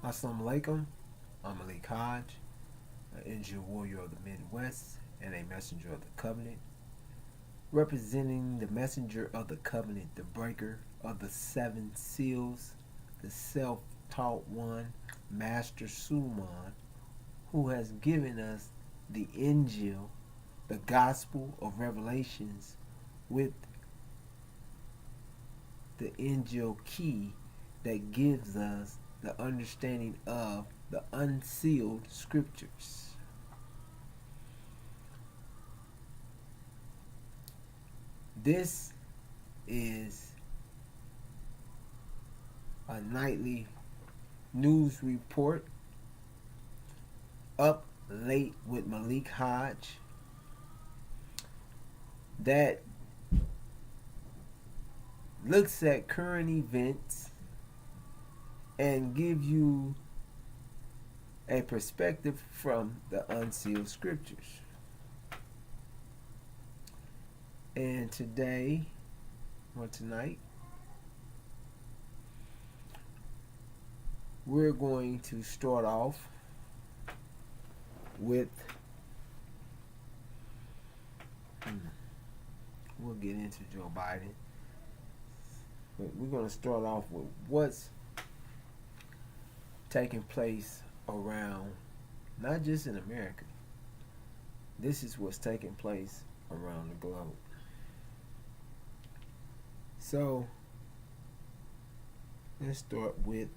Assalamu alaikum. I'm Malik Hodge, an injured warrior of the Midwest and a messenger of the covenant, representing the messenger of the covenant, the breaker of the seven seals, the self taught one, Master Suleiman, who has given us the Injil, the gospel of revelations, with the Injil key that gives us the understanding of the unsealed scriptures. This is a nightly news report up late with Malik Hodge that looks at current events and give you a perspective from the unsealed scriptures. And today, or tonight, we're going to start off with we'll get into Joe Biden, but we're going to start off with what's taking place around, not just in America. This is what's taking place around the globe. So let's start with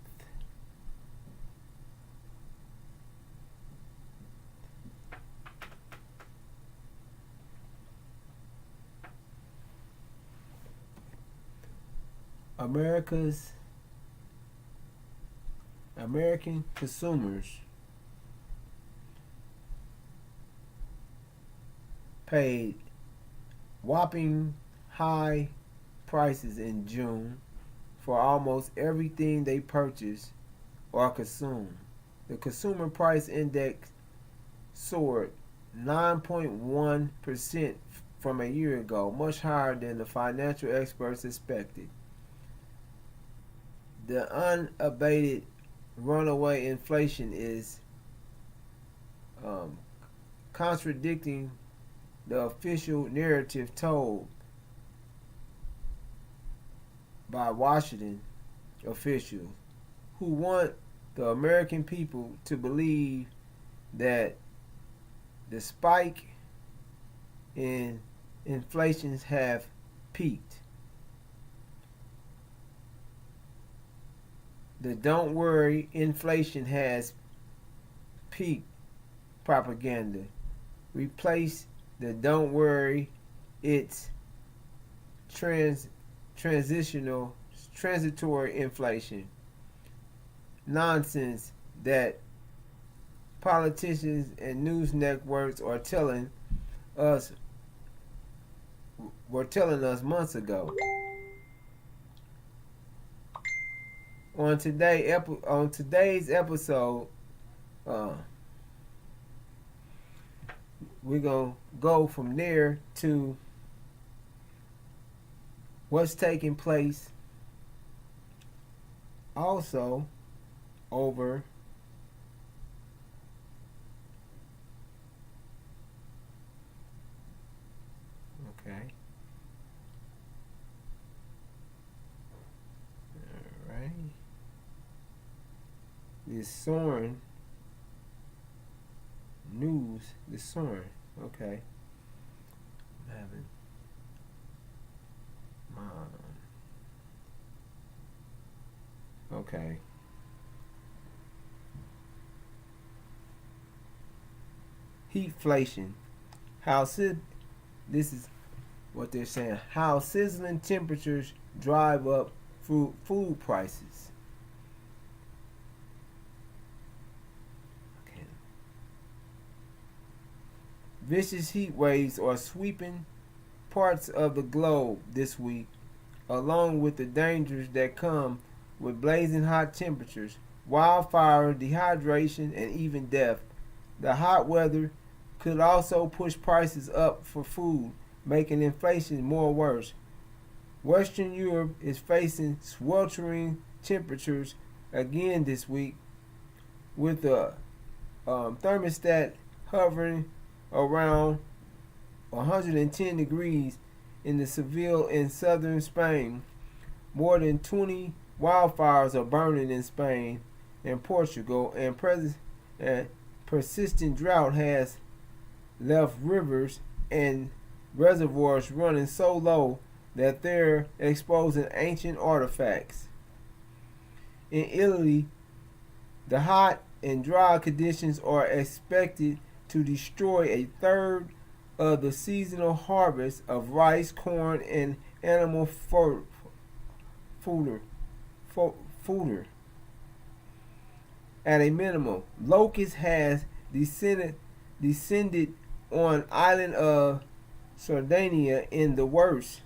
American consumers paid whopping high prices in June for almost everything they purchased or consumed. The consumer price index soared 9.1% from a year ago, much higher than the financial experts expected. The unabated runaway inflation is contradicting the official narrative told by Washington officials who want the American people to believe that the spike in inflations have peaked. The "don't worry, inflation has peaked" propaganda replaced the "don't worry, it's transitory inflation" nonsense that politicians and news networks were telling us months ago. On today's episode, we're gonna go from there to what's taking place also over okay. All right. This soaring news, this soaring. Okay. I'm having okay. Heatflation. This is what they're saying. How sizzling temperatures drive up food prices. Okay. Vicious heat waves are sweeping parts of the globe this week, along with the dangers that come with blazing hot temperatures, wildfire, dehydration, and even death. The hot weather could also push prices up for food, making inflation more worse. Western Europe is facing sweltering temperatures again this week, with the thermostat hovering around 110 degrees in the Seville in southern Spain. More than 20 wildfires are burning in Spain and Portugal, and persistent drought has left rivers and reservoirs running so low that they're exposing ancient artifacts. In Italy, the hot and dry conditions are expected to destroy a third of the seasonal harvest of rice, corn, and animal fodder. At a minimum, locust has descended on island of Sardinia in the worst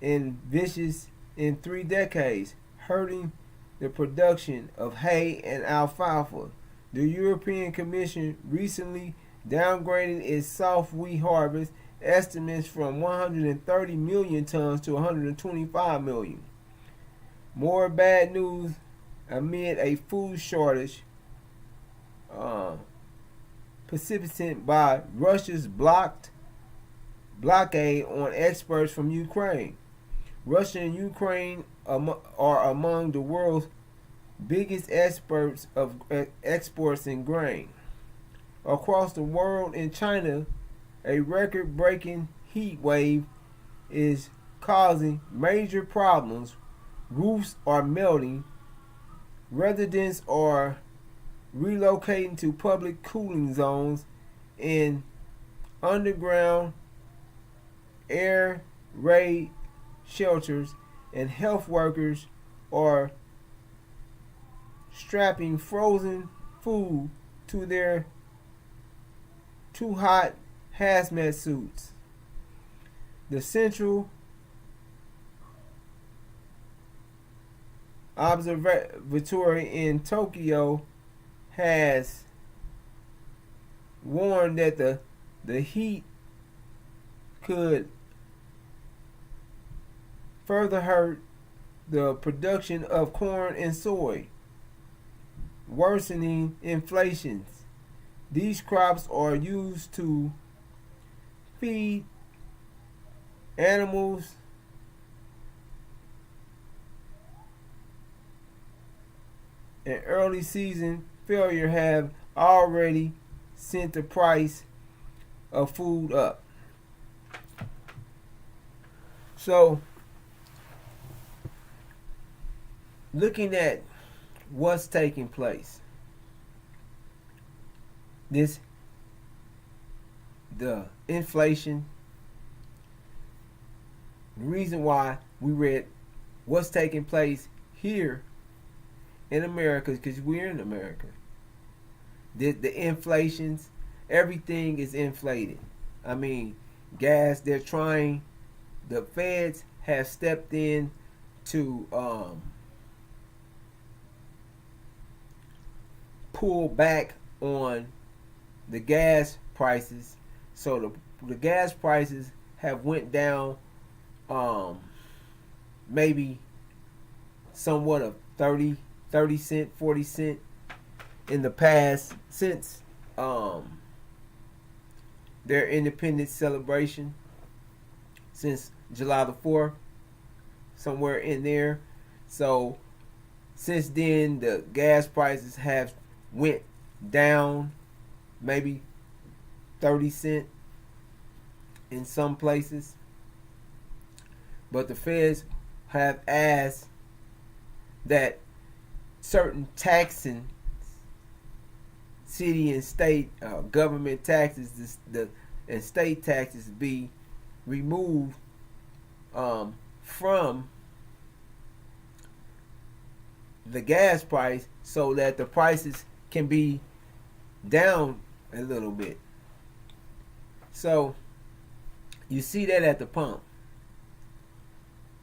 in vicious in 3 decades, hurting the production of hay and alfalfa. The European Commission recently downgraded its soft wheat harvest estimates from 130 million tons to 125 million. More bad news amid a food shortage precipitated by Russia's blockade on exports from Ukraine. Russia and Ukraine are among the world's biggest exports in grain. Across the world, in China, a record-breaking heat wave is causing major problems. Roofs are melting. Residents are relocating to public cooling zones in underground air raid shelters, and health workers are strapping frozen food to their too hot hazmat suits. The Central Observatory in Tokyo has warned that the heat could further hurt the production of corn and soy, worsening inflation. These crops are used to feed animals and early season failure have already sent the price of food up. So, looking at what's taking place, the inflation, the reason why we read what's taking place here in America is because we're in America. The inflations, everything is inflated. I mean, gas, the feds have stepped in to pull back on the gas prices. So the gas prices have went down maybe somewhat of 30 cent, 40 cent in the past since their independence celebration, since July the 4th, somewhere in there. So since then the gas prices have went down maybe 30 cent in some places. But the feds have asked that certain taxing, city and state government taxes, and state taxes be removed from the gas price so that the prices can be down a little bit. So you see that at the pump.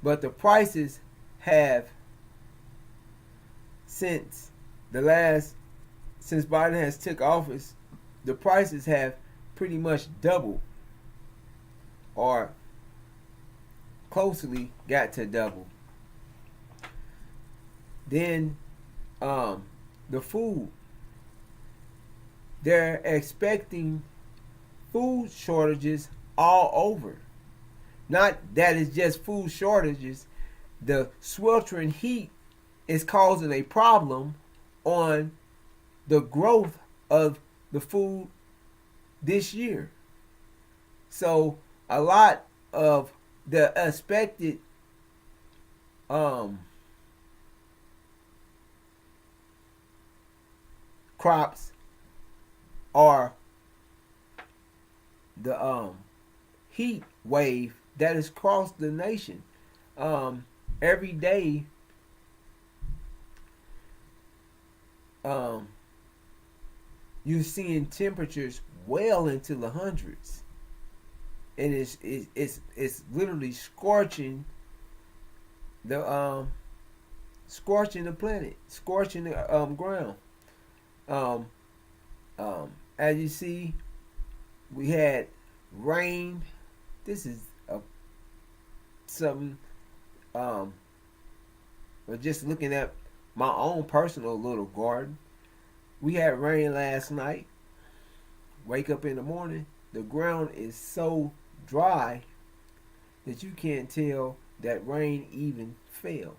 But the prices have since Biden has took office, the prices have pretty much doubled or closely got to double. Then the food. They're expecting food shortages all over. Not that it's just food shortages. The sweltering heat is causing a problem on the growth of the food this year. So a lot of the expected crops are the heat wave that has crossed the nation. Every day, you're seeing temperatures well into the hundreds, and it's literally scorching the scorching the planet, scorching the ground. Um, as you see, we had rain. This is something. But just looking at my own personal little garden, we had rain last night. Wake up in the morning, the ground is so dry that you can't tell that rain even fell.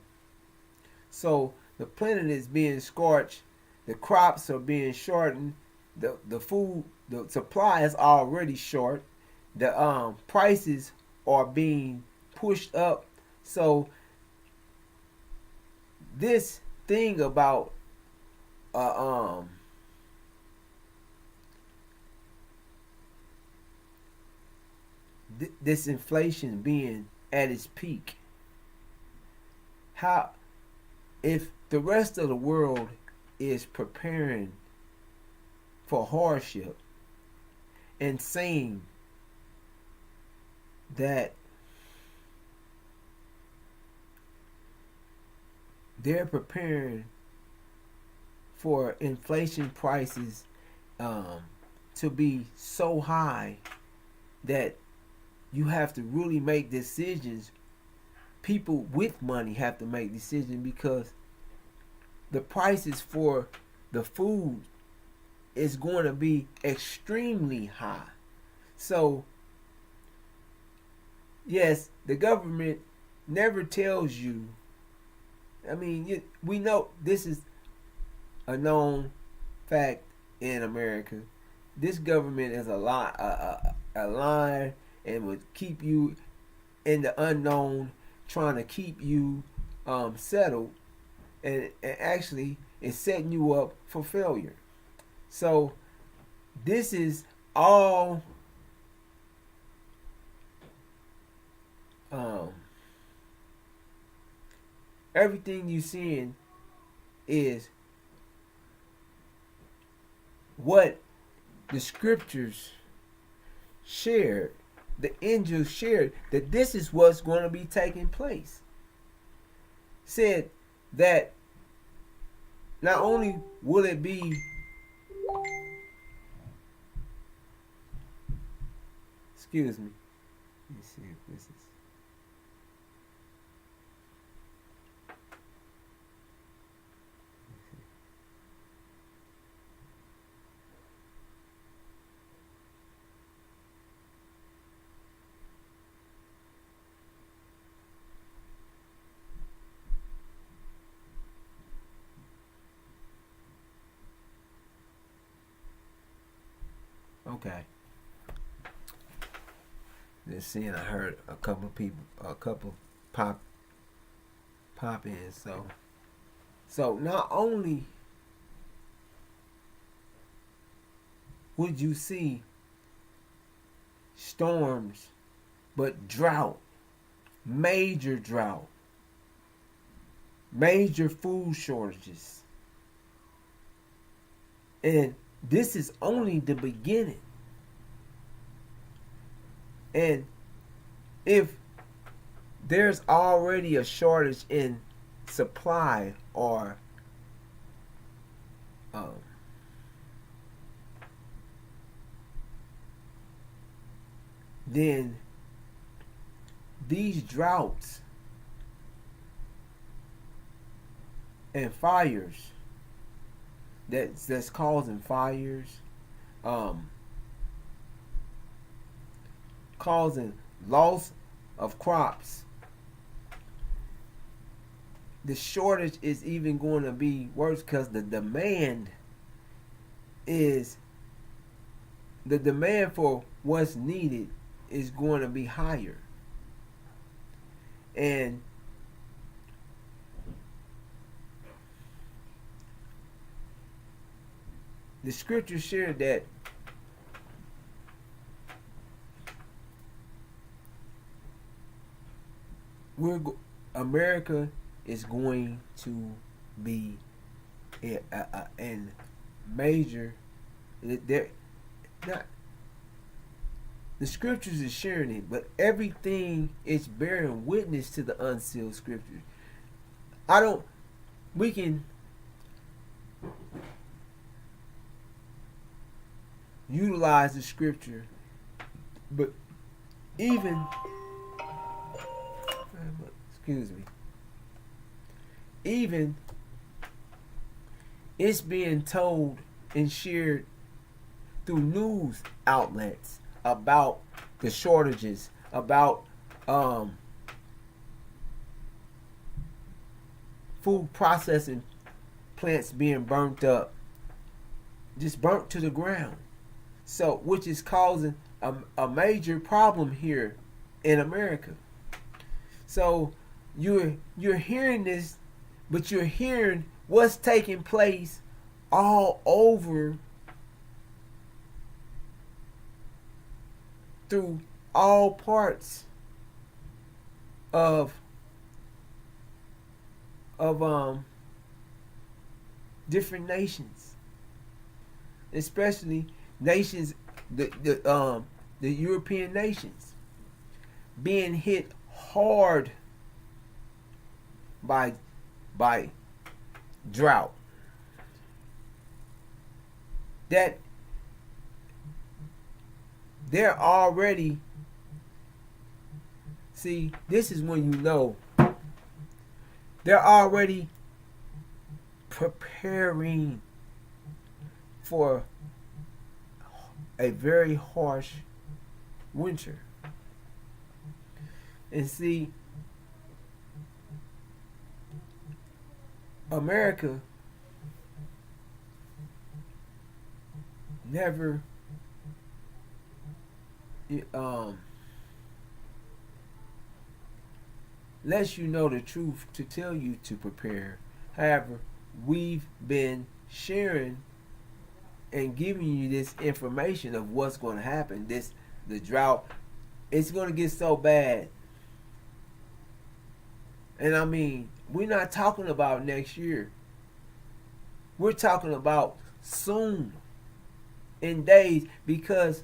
So the planet is being scorched, the crops are being shortened, the food, the supply is already short, the prices are being pushed up. So this thing about this inflation being at its peak, how, if the rest of the world is preparing for hardship and saying that they're preparing for inflation prices to be so high that you have to really make decisions. People with money have to make decisions because the prices for the food is going to be extremely high. So, yes, the government never tells you. I mean, we know this is a known fact in America. This government is a lie and would keep you in the unknown, trying to keep you settled, and actually is setting you up for failure. So this is all everything you're seeing is what the scriptures shared, the angels shared, that this is what's going to be taking place. Said that not only will it be excuse me, let me see if this is okay. Just seeing, I heard a couple people, pop in. So not only would you see storms, but drought, major food shortages, and this is only the beginning. And if there's already a shortage in supply or then these droughts and fires that's causing fires, um, causing loss of crops. The shortage is even going to be worse because is the demand for what's needed is going to be higher. And the scripture shared that America is going to be in major. They're not, the scriptures is sharing it, but everything is bearing witness to the unsealed scriptures. We can utilize the scripture, but even, excuse me, even it's being told and shared through news outlets about the shortages, about food processing plants being burnt up, just burnt to the ground. So, which is causing a major problem here in America. So you're hearing this, but you're hearing what's taking place all over through all parts of different nations, especially nations, the European nations being hit hard by drought. That they're already, see, this is when you know they're already preparing for a very harsh winter. And see, America never lets you know the truth to tell you to prepare. However, we've been sharing and giving you this information of what's going to happen. The drought, it's going to get so bad. And I mean, we're not talking about next year. We're talking about soon, in days, because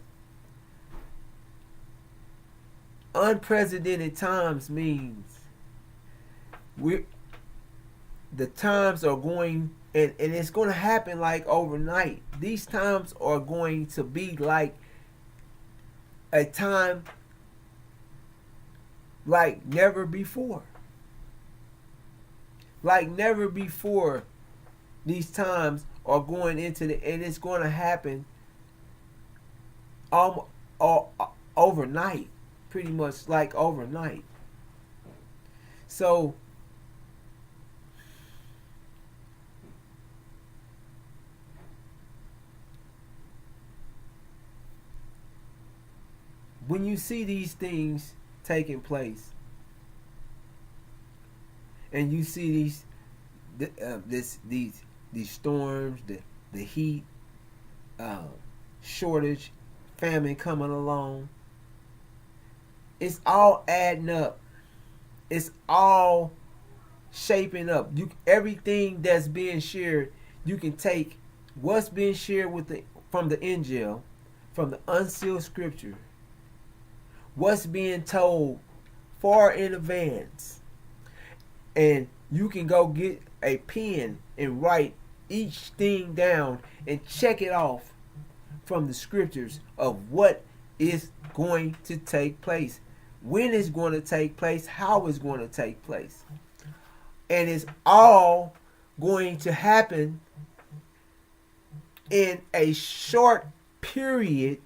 unprecedented times means the times are going, and it's going to happen like overnight. These times are going to be like a time like never before. Like never before, these times are going into and it's going to happen overnight, pretty much like overnight. So when you see these things taking place, and you see these storms, the heat, shortage, famine coming along, it's all adding up. It's all shaping up. Everything that's being shared, you can take what's being shared from the Injil, from the unsealed scripture, what's being told far in advance, and you can go get a pen and write each thing down and check it off from the scriptures of what is going to take place, when it's going to take place, how it's going to take place. And it's all going to happen in a short period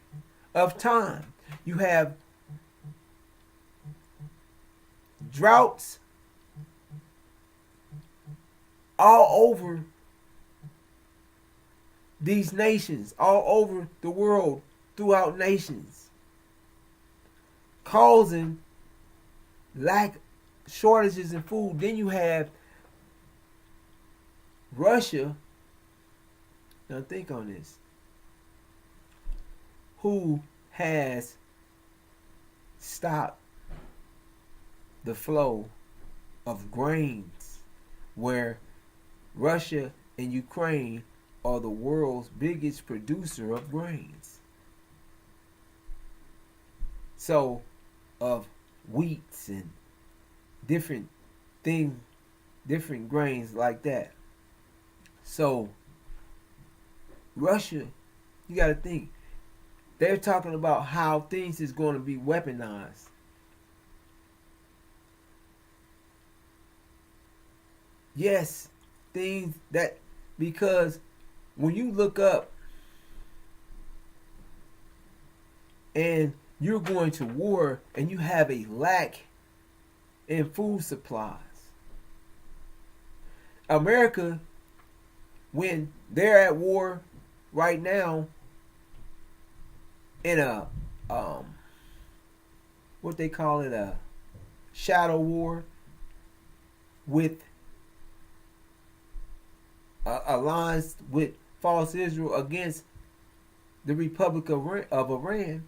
of time. You have droughts all over these nations, all over the world, throughout nations, causing lack, shortages in food. Then you have Russia. Now think on this. Who has stopped the flow of grains, where Russia and Ukraine are the world's biggest producer of grains. So, of wheats and different things, different grains like that. So, Russia, you got to think, they're talking about how things is going to be weaponized. Yes, things that, because when you look up and you're going to war and you have a lack in food supplies, America, when they're at war right now in a what they call it, a shadow war with alliance with false Israel against the Republic of Iran,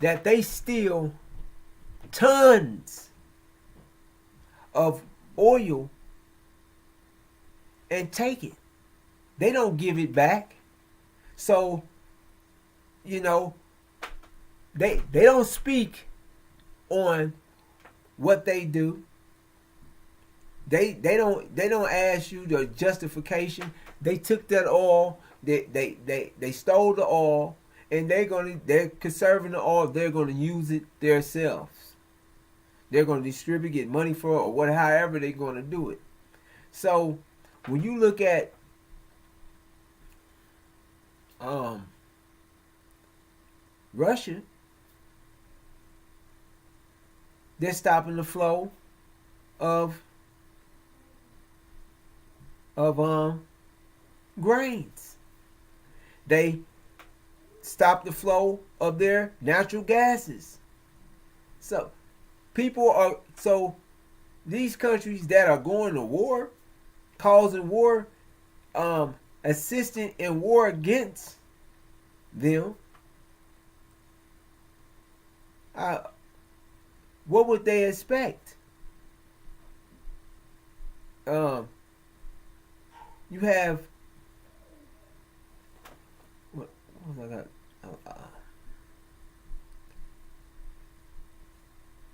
that they steal tons of oil and take it. They don't give it back. So, you know, they don't speak on what they do. They don't ask you the justification. They took that oil, they stole the oil, and they're conserving the oil. They're gonna use it themselves. They're gonna distribute, get money for it, or whatever, however they're gonna do it. So when you look at Russia, they're stopping the flow of grains. They stop the flow of their natural gases. So these countries that are going to war, causing war, assisting in war against them, what would they expect? You have what was I got?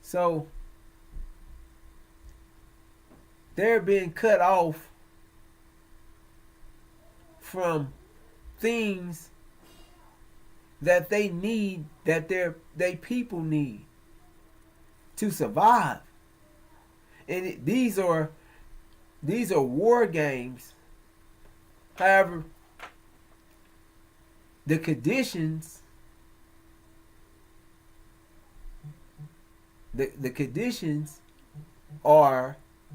So they're being cut off from things that they need, that they people need to survive. And these are war games. However, the conditions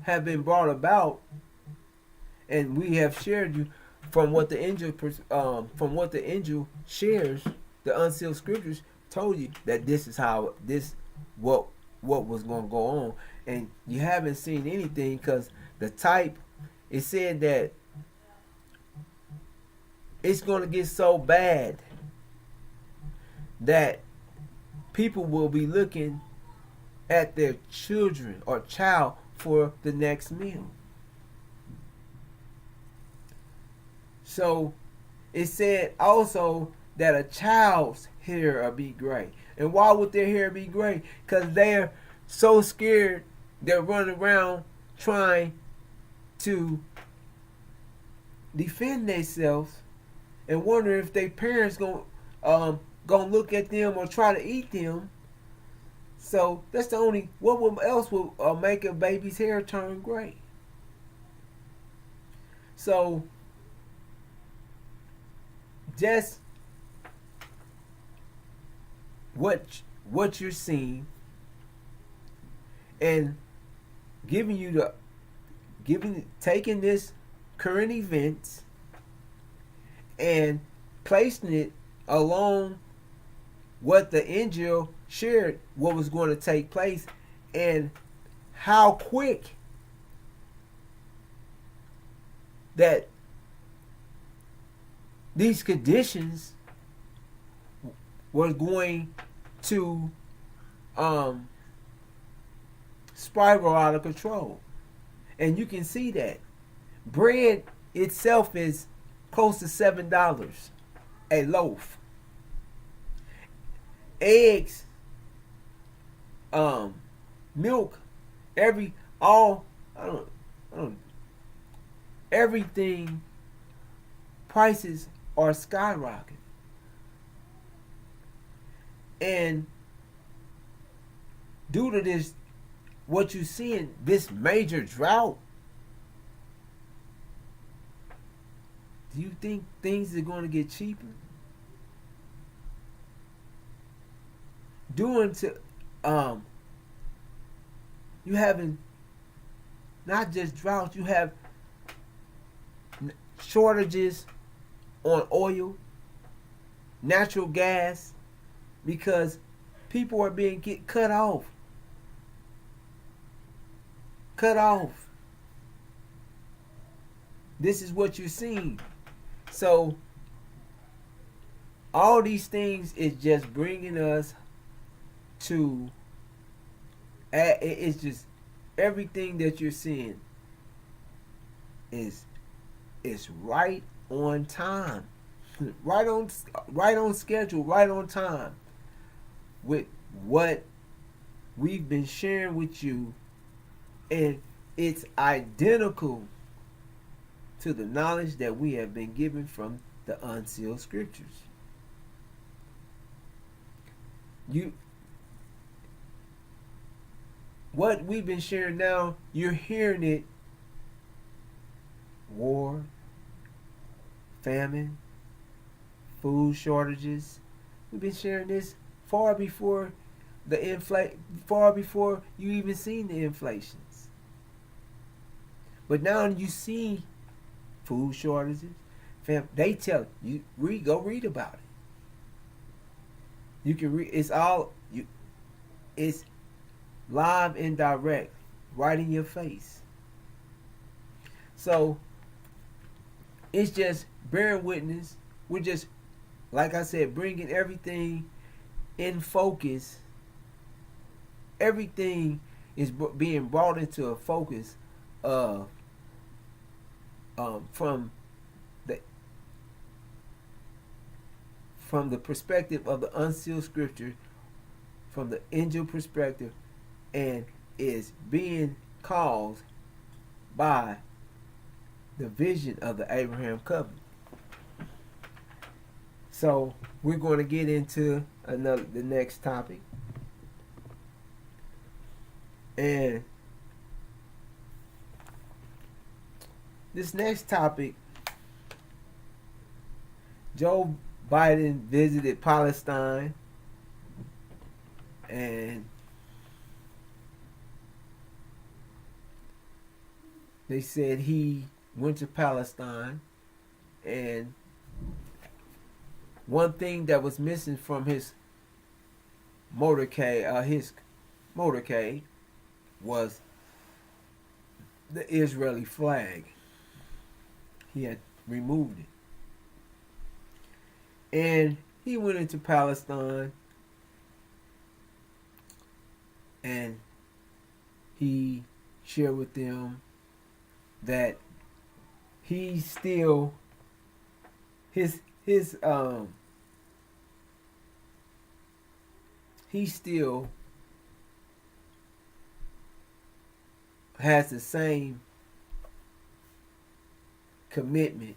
have been brought about, and we have shared you from what the angel shares. The unsealed scriptures told you that this is how what was going to go on, and you haven't seen anything, because the type, it said that it's going to get so bad that people will be looking at their children or child for the next meal. So it said also that a child's hair will be gray. And why would their hair be gray? Because they're so scared, they're running around trying to defend themselves and wonder if their parents gonna look at them or try to eat them. So that's the only, what else will make a baby's hair turn gray? So just what you're seeing, and giving you the taking this current events and placing it along what the angel shared what was going to take place, and how quick that these conditions were going to spiral out of control. And you can see that bread itself is close to $7 a loaf. Eggs, milk, everything, prices are skyrocketing. And due to this, what you seeing, this major drought, do you think things are going to get cheaper? Doing to you having not just droughts, you have shortages on oil, natural gas, because people are being cut off. This is what you're seeing. So all these things is just bringing us to, it's just everything that you're seeing is right on time, right on schedule, right on time with what we've been sharing with you, and it's identical to the knowledge that we have been given from the unsealed scriptures. What we've been sharing now, you're hearing it: war, famine, food shortages. We've been sharing this far before far before you even seen the inflations. But now you see food shortages. They tell you, go read about it. You can read. It's live and direct, right in your face. So it's just bearing witness. We're just, like I said, bringing everything in focus. Everything is being brought into a focus of from the perspective of the unsealed scripture, from the angel perspective, and is being caused by the vision of the Abraham covenant. So we're going to get into the next topic, and this next topic, Joe Biden visited Palestine, and they said he went to Palestine, and one thing that was missing from his motorcade was the Israeli flag. He had removed it. And he went into Palestine, and he shared with them that he still he still has the same commitment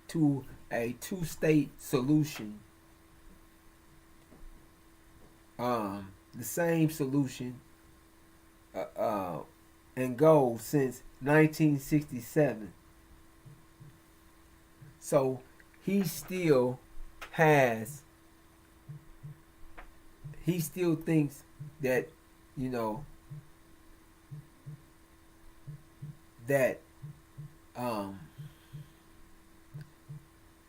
to a two-state solution, the same solution and goal since 1967. So he still has, he still thinks that, you know, that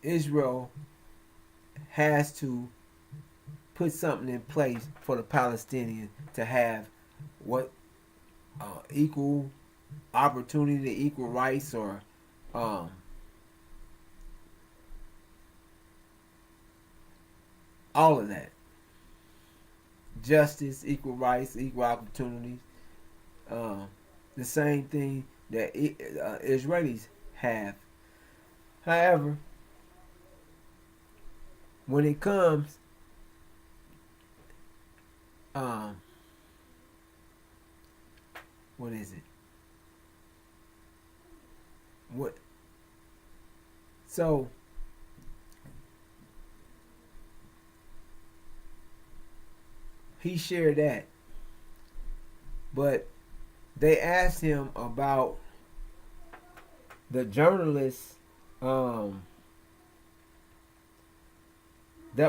Israel has to put something in place for the Palestinians to have what equal opportunity, equal rights, or all of that, justice, equal rights, equal opportunities, the same thing that Israelis have. However, when it comes what is it? What? So he shared that, but they asked him about the journalist that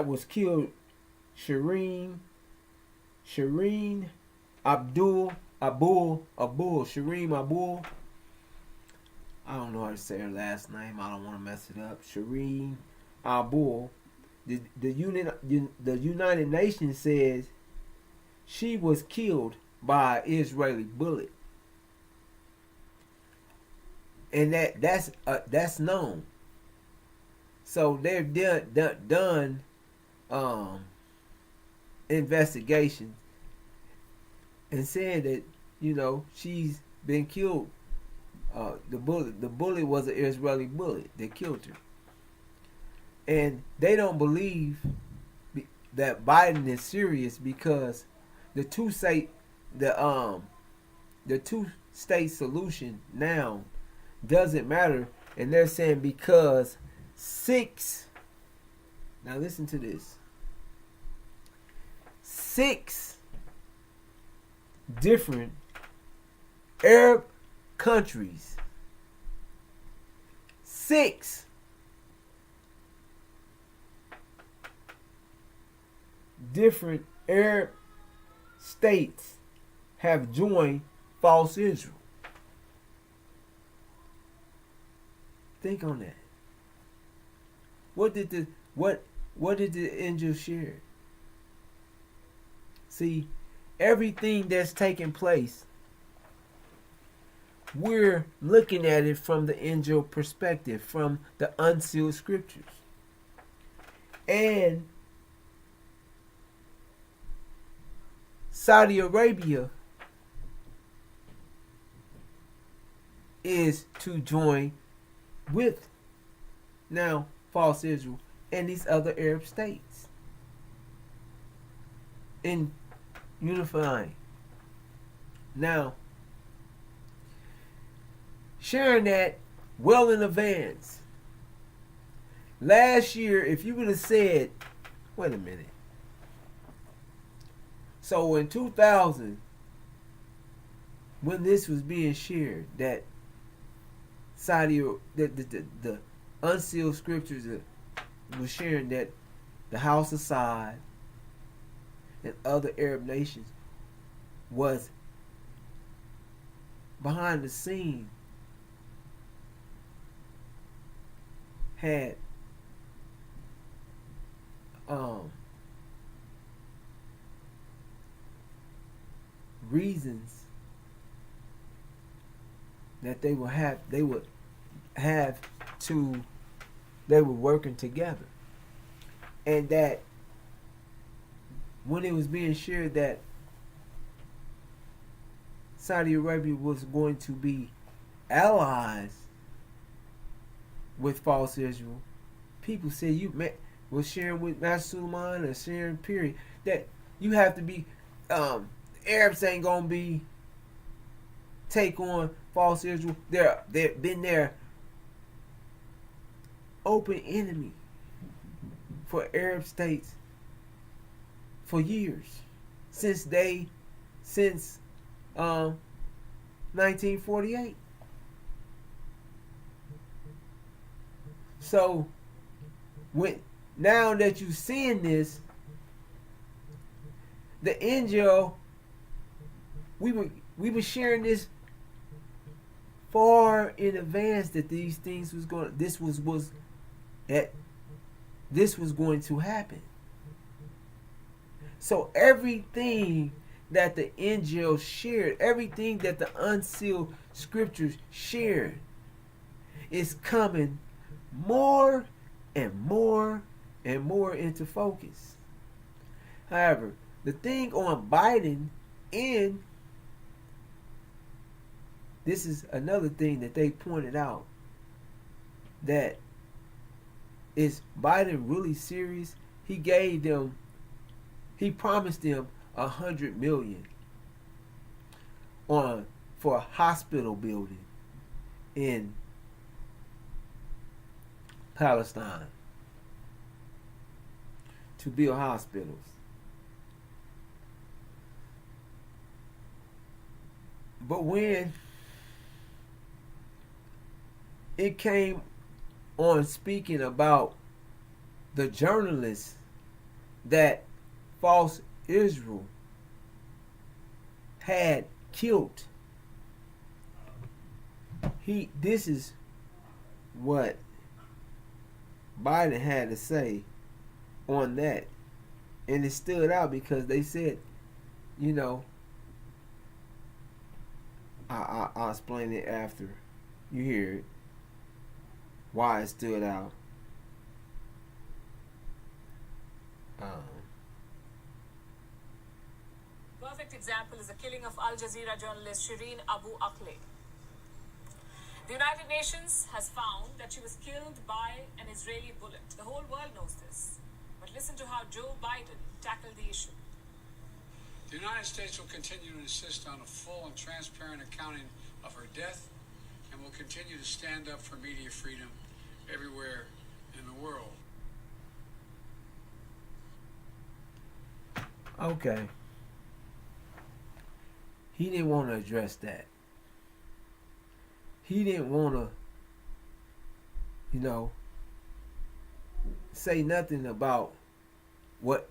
was killed, Shireen Abdul Shireen Abul. I don't know how to say her last name. I don't want to mess it up. Shireen Abul. The United Nations says she was killed by an Israeli bullet, and that's known. So they've done investigations and said that, you know, she's been killed. The bullet was an Israeli bullet that killed her, and they don't believe that Biden is serious because the two-state solution now doesn't matter, and they're saying because 6. Now listen to this. 6 different Arab countries. 6 different Arab states have joined false Israel. Think on that. What did the angel share? See, everything that's taking place, we're looking at it from the angel perspective, from the unsealed scriptures. And Saudi Arabia is to join with now false Israel and these other Arab states in unifying. Now, sharing that well in advance. Last year, if you would have said, wait a minute. So in 2000, when this was being shared, that Saudi, the unsealed scriptures was sharing that the House of Saud and other Arab nations was behind the scene, had reasons that they were working together, and that when it was being shared that Saudi Arabia was going to be allies with false Israel, people said was sharing with Master Suleiman or sharing period that you have to be Arabs ain't gonna be take on false Israel. They've been their open enemy for Arab states for years, since 1948. So when now that you're seeing this, the angel, we were sharing this far in advance that these things was going. That this was going to happen. So everything that the angel shared, everything that the unsealed scriptures shared, is coming more and more and more into focus. However, the thing on Biden, and this is another thing that they pointed out, that is Biden really serious? He promised them $100 million for a hospital building in Palestine to build hospitals. But when it came on speaking about the journalists that false Israel had killed, this is what Biden had to say on that. And it stood out because they said, you know, I'll explain it after you hear it, why it stood out. Perfect example is the killing of Al Jazeera journalist Shireen Abu Akleh. The United Nations has found that she was killed by an Israeli bullet. The whole world knows this. But listen to how Joe Biden tackled the issue. The United States will continue to insist on a full and transparent accounting of her death, and will continue to stand up for media freedom everywhere in the world. Okay. He didn't want to address that. He didn't want to, say nothing about what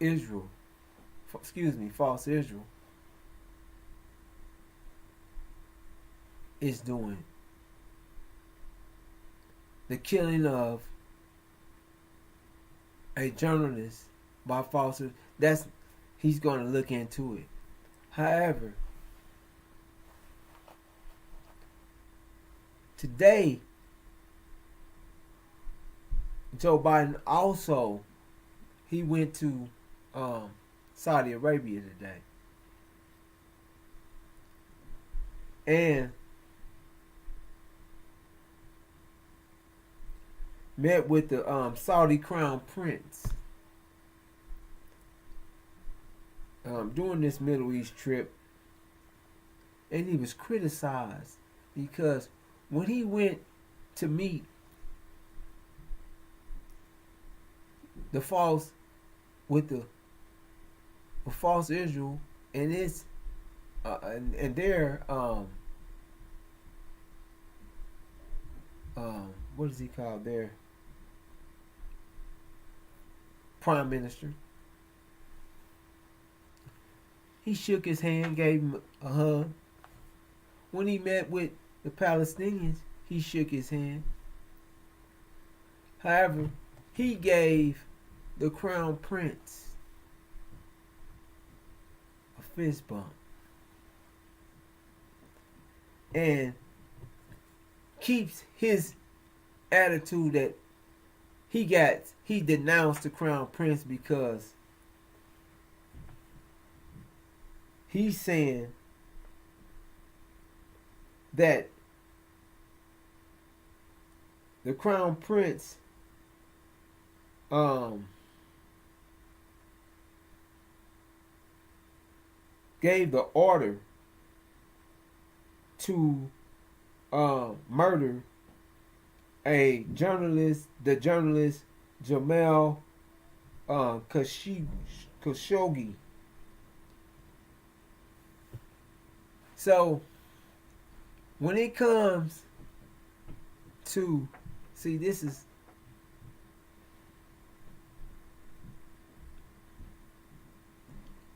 false Israel is doing. The killing of a journalist by false Israel, he's going to look into it. However, today, Joe Biden also, he went to Saudi Arabia today. And met with the Saudi Crown Prince during this Middle East trip. And he was criticized because when he went to meet the false Israel and its and their what is he called, their prime minister, he shook his hand, gave him a hug. When he met with the Palestinians, he shook his hand. However, he gave the Crown Prince a fist bump and keeps his attitude that he denounced the Crown Prince because he's saying that the Crown Prince gave the order to murder the journalist Jamal Khashoggi. So when it comes to, see, this is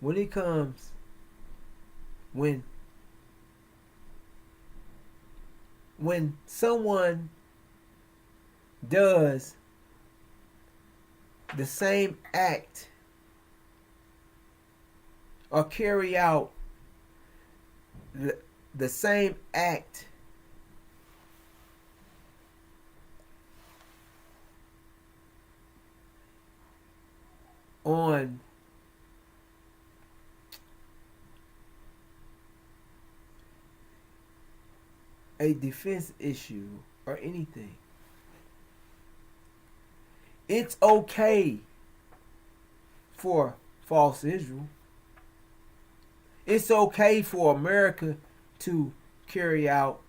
when it comes when someone does the same act or carry out the same act on a defense issue or anything, it's okay for false Israel. It's okay for America to carry out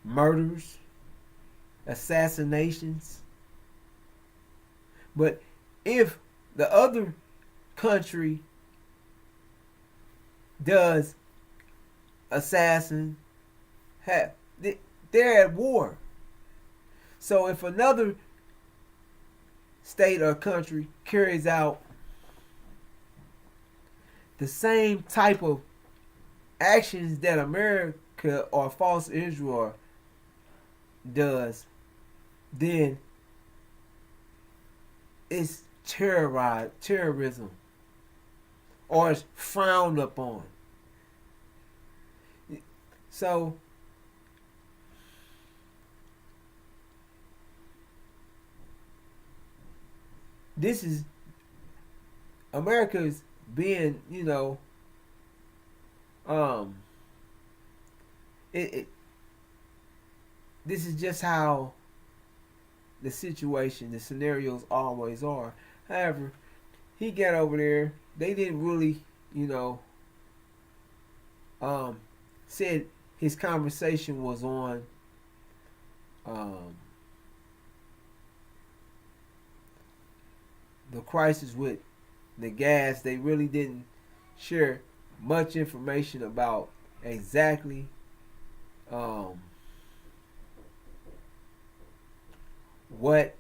murders, assassinations. But if the other country does assassin, they're at war. So if another state or country carries out the same type of actions that America or false Israel does, then it's terrorism, or it's frowned upon. So this is America's being, this is just how the situation, the scenarios always are. However, he got over there. They didn't really, said his conversation was on the crisis with the gas. They really didn't share much information about exactly what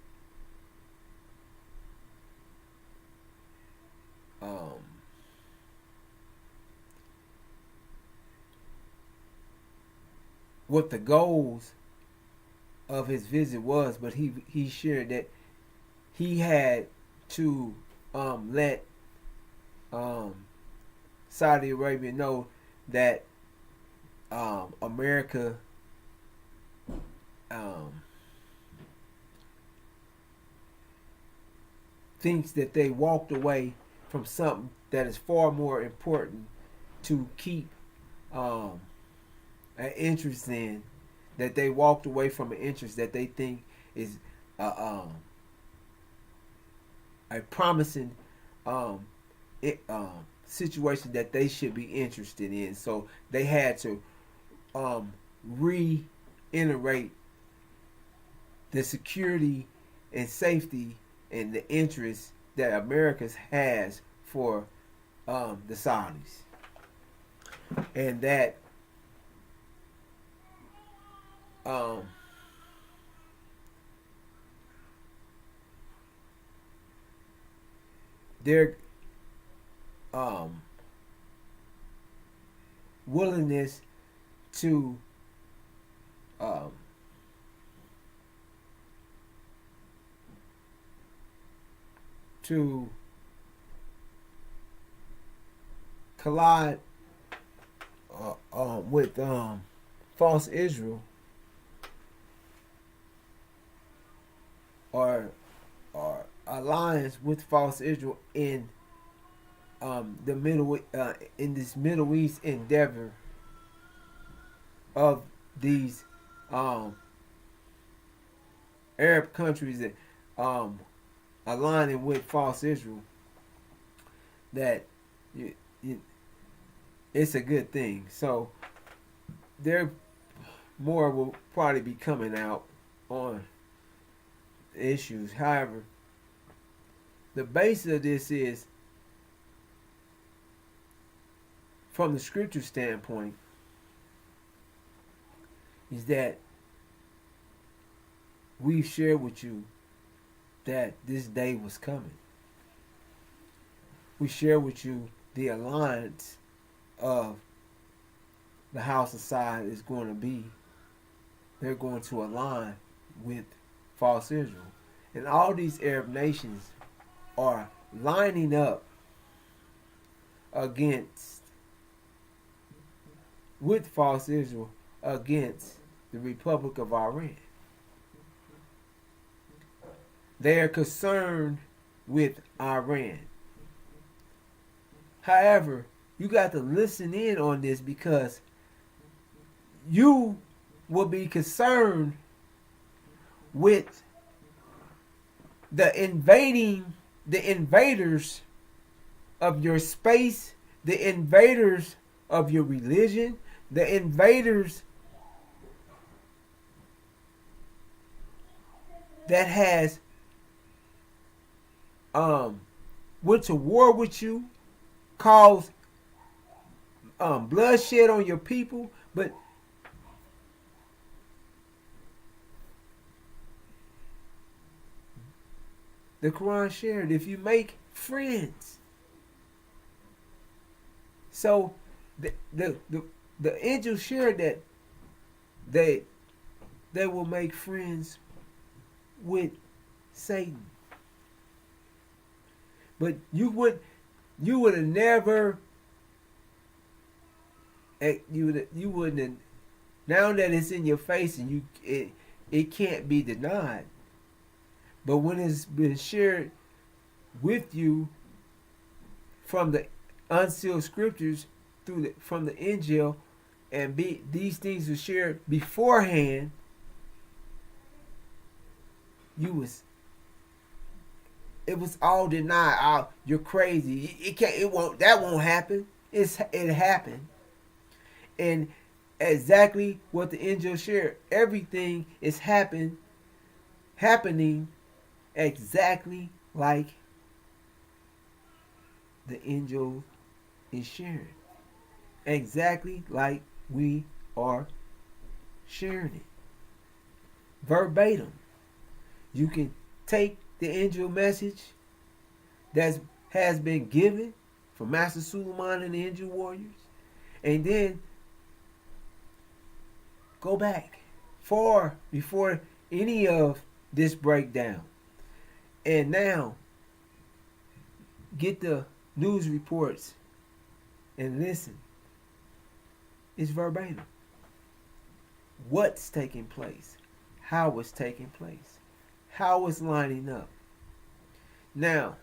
what the goals of his visit was, but he shared that he had to let Saudi Arabia know that America thinks that they walked away from something that is far more important to keep an interest in, that they walked away from an interest that they think is a promising situation that they should be interested in. So they had to reiterate the security and safety and the interest that America has for the Saudis, and that their willingness to collide with false Israel, or alliance with false Israel in the in this Middle East endeavor of these Arab countries that aligning with false Israel, that it's a good thing. So there more will probably be coming out on issues. However, the basis of this is, from the scripture standpoint, is that we've shared with you that this day was coming. we share with you the alliance of the House of Assad is going to be. They're going to align with false Israel. And all these Arab nations are lining up against, with false Israel, against the Republic of Iran. They are concerned with Iran. However, you got to listen in on this, because you will be concerned with the invaders of your space, the invaders of your religion, the invaders that has went to war with you, caused bloodshed on your people. But the Quran shared, if you make friends. So the angels shared that they will make friends with Satan. But you would have never, you wouldn't have, now that it's in your face and it can't be denied. But when it's been shared with you from the unsealed scriptures from the Injil, and these things were shared beforehand, it was all denied. Oh, you're crazy. That won't happen. It happened. And exactly what the angel shared, everything is happening exactly like the angel is sharing. Exactly like we are sharing it. Verbatim. You can take the angel message that has been given from Master Suleiman and the angel warriors, and then go back far before any of this breakdown, and now get the news reports and listen. It's verbatim. What's taking place, how it's taking place, how it's lining up. Now,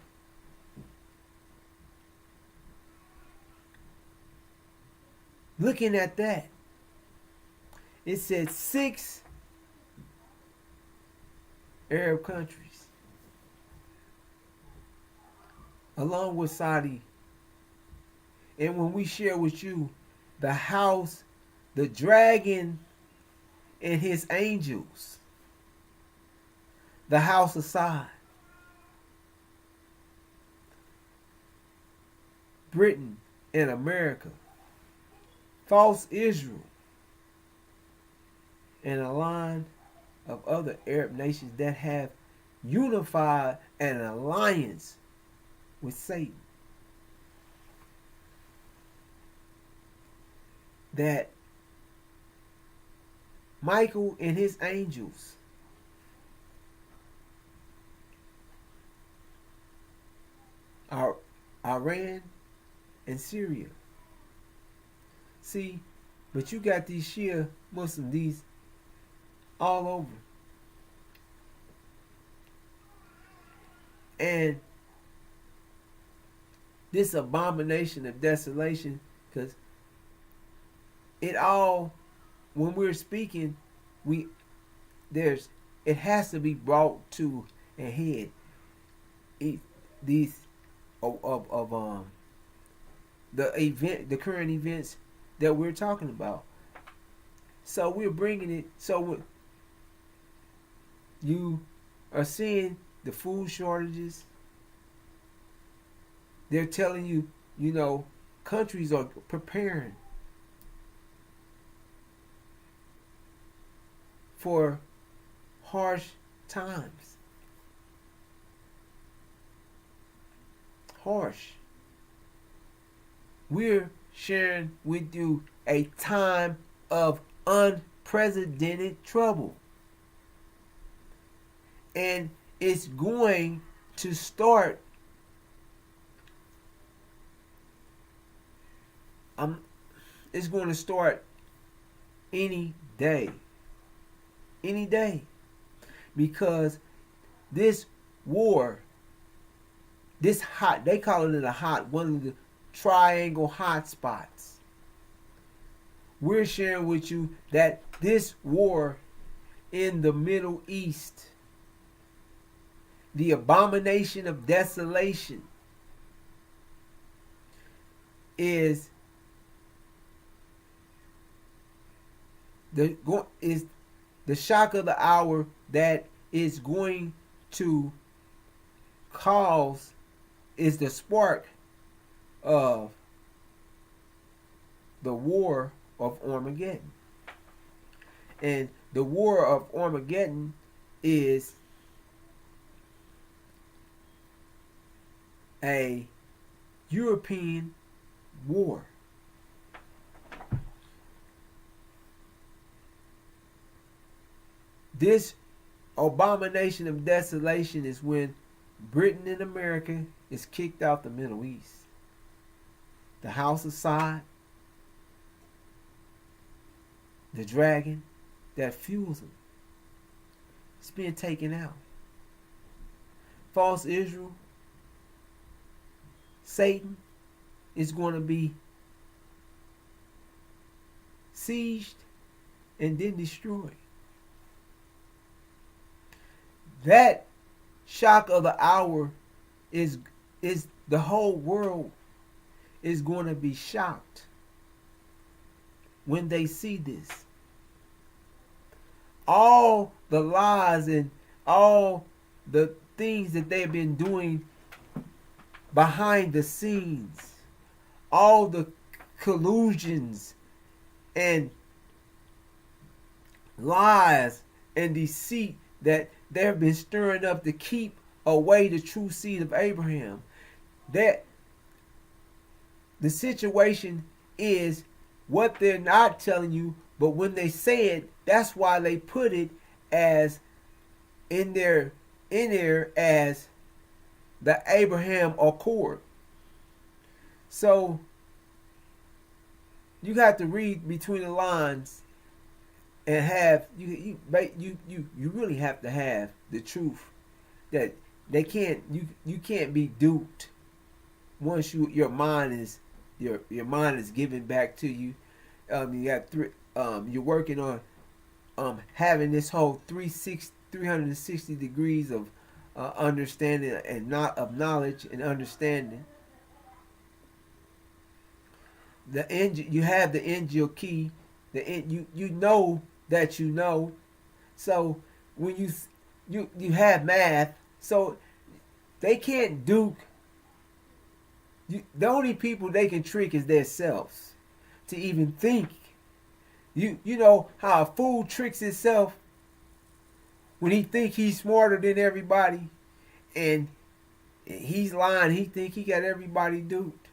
looking at that, it said 6 Arab countries, along with Saudi. And when we share with you the house, the dragon and his angels, the House of Assad, Britain and America, false Israel, and a line of other Arab nations that have unified an alliance with Satan. That Michael and his angels are Iran and Syria. See, but you got these Shia Muslims, these all over. And this abomination of desolation, because it all, when we're speaking, it has to be brought to a head. These of the current events that we're talking about. So we're bringing it. So you are seeing the food shortages. They're telling you, countries are preparing for harsh times. Harsh. we're sharing with you a time of unprecedented trouble. And it's going to start. It's going to start any day. Any day. Because this war, this hot, they call it one of the triangle hot spots. We're sharing with you that this war in the Middle East, the abomination of desolation, is the shock of the hour that is going to cause, is the spark of the war of Armageddon. And the war of Armageddon is a European war. This abomination of desolation is when Britain and America is kicked out the Middle East. The House of Assad, the dragon that fuels them, it's being taken out. False Israel, Satan, is going to be sieged and then destroyed. That shock of the hour is the whole world is going to be shocked when they see this. All the lies and all the things that they've been doing behind the scenes, all the collusions and lies and deceit that they've been stirring up to keep away the true seed of Abraham. That the situation is what they're not telling you, but when they say it, that's why they put it as in there as the Abraham Accord. So you have to read between the lines and have you really have to have the truth that they can't you can't be duped once your mind is given back to you. You got you're working on having this whole 360 degrees of understanding and not of knowledge and understanding. You have the angel key. You know that you know. So when you have math, so they can't duke. The only people they can trick is themselves to even think. You know how a fool tricks himself when he think he's smarter than everybody, and he's lying. He think he got everybody duped,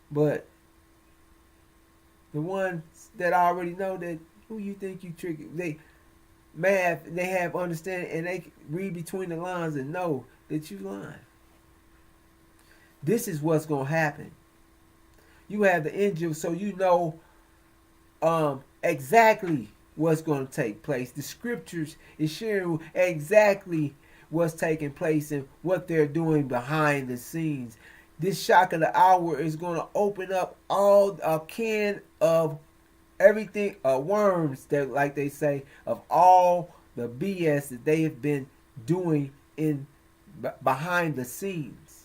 but the ones that already know that who you think you tricking, they have understanding and they read between the lines and know that you lying. This is what's gonna happen. You have the angel, so you know exactly what's going to take place. The scriptures is sharing exactly what's taking place and what they're doing behind the scenes. This shock of the hour is going to open up all a can of everything, worms, that, like they say, of all the BS that they have been doing in behind the scenes.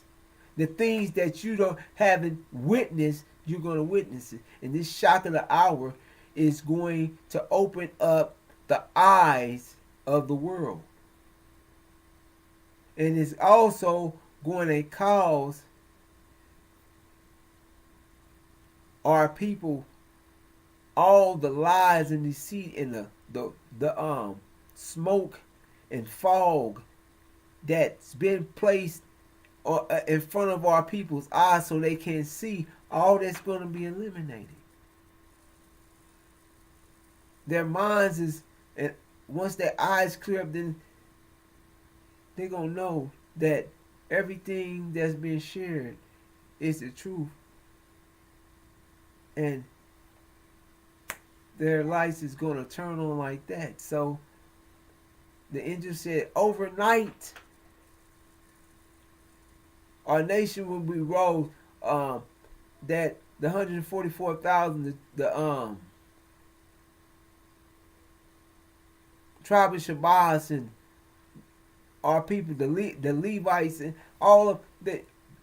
The things that you haven't witnessed, you're going to witness it. And this shock of the hour is going to open up the eyes of the world. And it's also going to cause our people all the lies and deceit and the smoke and fog that's been placed in front of our people's eyes so they can see all that's going to be eliminated. Their minds is, and once their eyes clear up, then they're going to know that everything that's being shared is the truth. And their lights is going to turn on like that. So the angel said, overnight, our nation will be rose. That the 144,000, the tribe of Shabazz and our people, the Levites and all of the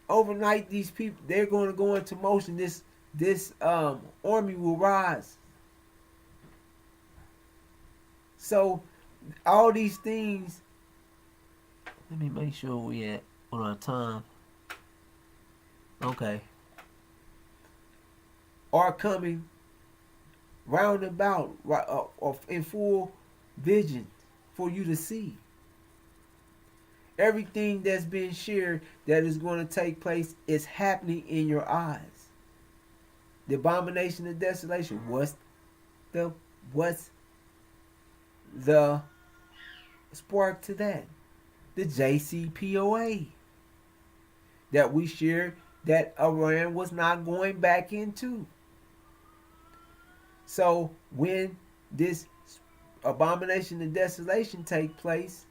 overnight, these people, they're going to go into motion. This army will rise. So all these things. Let me make sure we at on our time. Okay. Are coming round about in full vision for you to see. Everything that's been shared that is going to take place is happening in your eyes. The abomination of desolation. What's the spark to that? The JCPOA that we shared that Iran was not going back into. So when this abomination of desolation take place,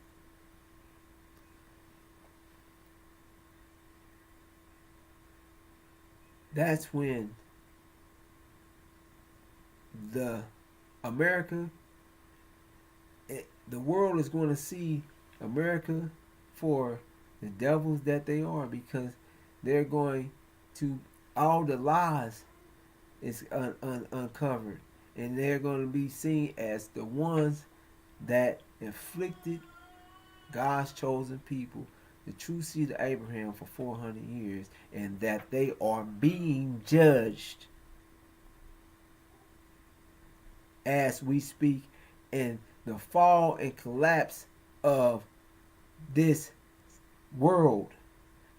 that's when the world is going to see America for the devils that they are, because they're going to, all the lies is uncovered, and they're going to be seen as the ones that inflicted God's chosen people, the true seed of Abraham, for 400 years, and that they are being judged as we speak. And the fall and collapse of this world,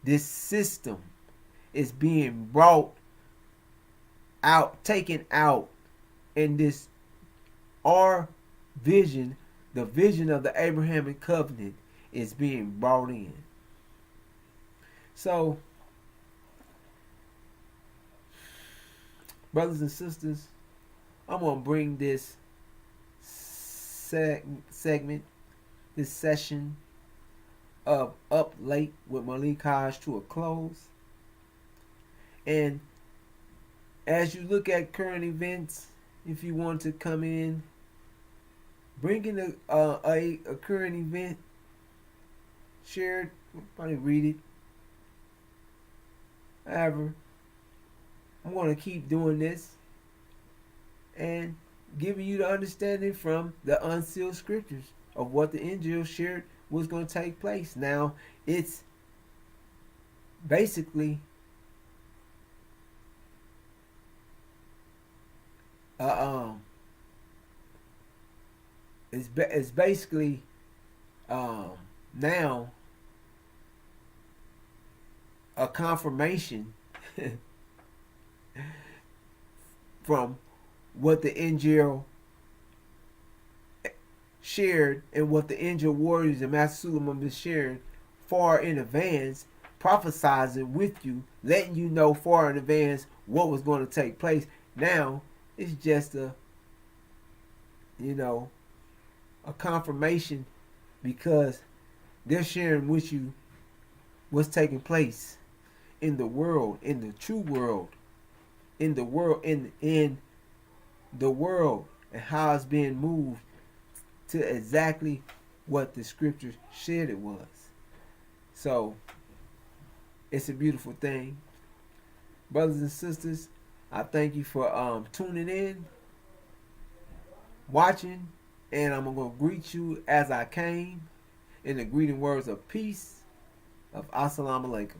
this system, is being brought out, taken out, and this, our vision, the vision of the Abrahamic covenant, is being brought in. So, brothers and sisters, I'm going to bring this segment, this session of Up Late with Malik Haj to a close. And as you look at current events, if you want to come in, bring in a current event, share it, probably read it. However, I'm going to keep doing this and giving you the understanding from the unsealed scriptures of what the angel shared was going to take place. Now, it's basically it's basically now a confirmation from what the angel shared and what the angel warriors and Master Suleiman been sharing far in advance, prophesizing with you, letting you know far in advance what was going to take place. Now it's just a confirmation, because they're sharing with you what's taking place in the world, in the true world, in the world, in the world, and how it's being moved to exactly what the scriptures said it was. So it's a beautiful thing. Brothers and sisters, I thank you for tuning in, watching, and I'm going to greet you as I came in the greeting words of peace, of Assalamu Alaikum.